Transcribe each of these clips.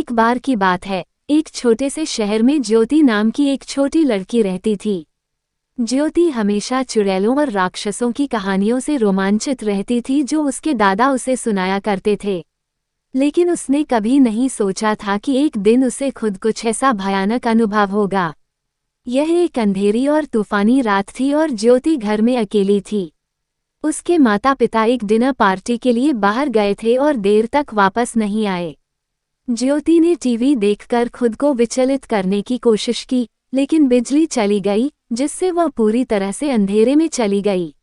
एक बार की बात है, एक छोटे से शहर में ज्योति नाम की एक छोटी लड़की रहती थी। ज्योति हमेशा चुड़ैलों और राक्षसों की कहानियों से रोमांचित रहती थी जो उसके दादा उसे सुनाया करते थे। लेकिन उसने कभी नहीं सोचा था कि एक दिन उसे खुद कुछ ऐसा भयानक अनुभव होगा। यह एक अंधेरी और तूफानी रात थी और ज्योति घर में अकेली थी। उसके माता पिता एक डिनर पार्टी के लिए बाहर गए थे और देर तक वापस नहीं आए। ज्योति ने टीवी देखकर खुद को विचलित करने की कोशिश की, लेकिन बिजली चली गई, जिससे वह पूरी तरह से अंधेरे में चली गई।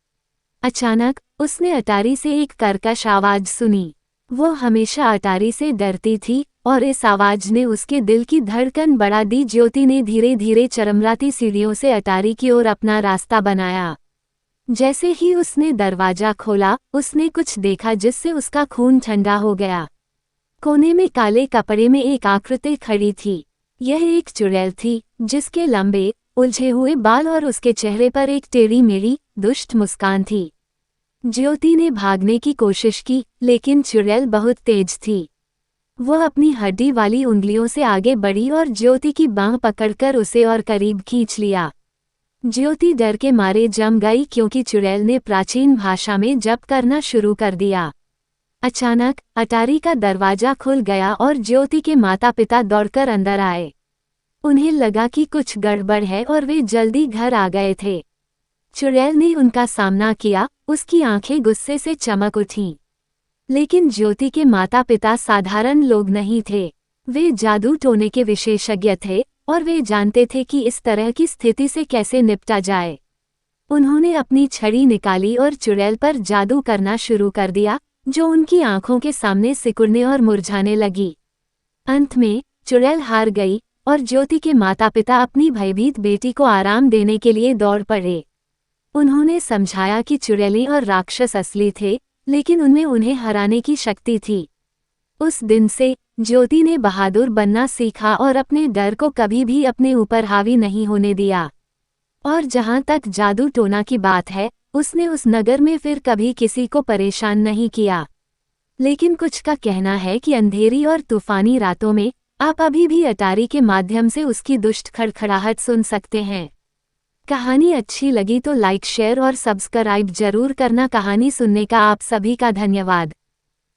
अचानक उसने अटारी से एक कर्कश आवाज सुनी। वह हमेशा अटारी से डरती थी और इस आवाज ने उसके दिल की धड़कन बढ़ा दी। ज्योति ने धीरे धीरे चरमराती सीढ़ियों से अटारी की ओर अपना रास्ता बनाया। जैसे ही उसने दरवाजा खोला, उसने कुछ देखा जिससे उसका खून ठंडा हो गया। कोने में काले कपड़े में एक आकृति खड़ी थी। यह एक चुड़ैल थी, जिसके लंबे उलझे हुए बाल और उसके चेहरे पर एक टेढ़ी मेढ़ी दुष्ट मुस्कान थी। ज्योति ने भागने की कोशिश की, लेकिन चुड़ैल बहुत तेज थी। वह अपनी हड्डी वाली उंगलियों से आगे बढ़ी और ज्योति की बांह पकड़कर उसे और करीब खींच लिया। ज्योति डर के मारे जम गई क्योंकि चुड़ैल ने प्राचीन भाषा में जप करना शुरू कर दिया। अचानक अटारी का दरवाजा खुल गया और ज्योति के माता पिता दौड़कर अंदर आए। उन्हें लगा कि कुछ गड़बड़ है और वे जल्दी घर आ गए थे। चुड़ैल ने उनका सामना किया, उसकी आंखें गुस्से से चमक उठीं। लेकिन ज्योति के माता पिता साधारण लोग नहीं थे। वे जादू टोने के विशेषज्ञ थे और वे जानते थे कि इस तरह की स्थिति से कैसे निपटा जाए। उन्होंने अपनी छड़ी निकाली और चुड़ैल पर जादू करना शुरू कर दिया, जो उनकी आंखों के सामने सिकुड़ने और मुरझाने लगी। अंत में चुड़ैल हार गई और ज्योति के माता पिता अपनी भयभीत बेटी को आराम देने के लिए दौड़ पड़े। उन्होंने समझाया कि चुड़ैलें और राक्षस असली थे, लेकिन उनमें उन्हें हराने की शक्ति थी। उस दिन से ज्योति ने बहादुर बनना सीखा और अपने डर को कभी भी अपने ऊपर हावी नहीं होने दिया। और जहां तक जादू टोना की बात है, उसने उस नगर में फिर कभी किसी को परेशान नहीं किया। लेकिन कुछ का कहना है कि अंधेरी और तूफानी रातों में आप अभी भी अटारी के माध्यम से उसकी दुष्ट खड़खड़ाहट सुन सकते हैं। कहानी अच्छी लगी तो लाइक, शेयर और सब्सक्राइब जरूर करना। कहानी सुनने का आप सभी का धन्यवाद।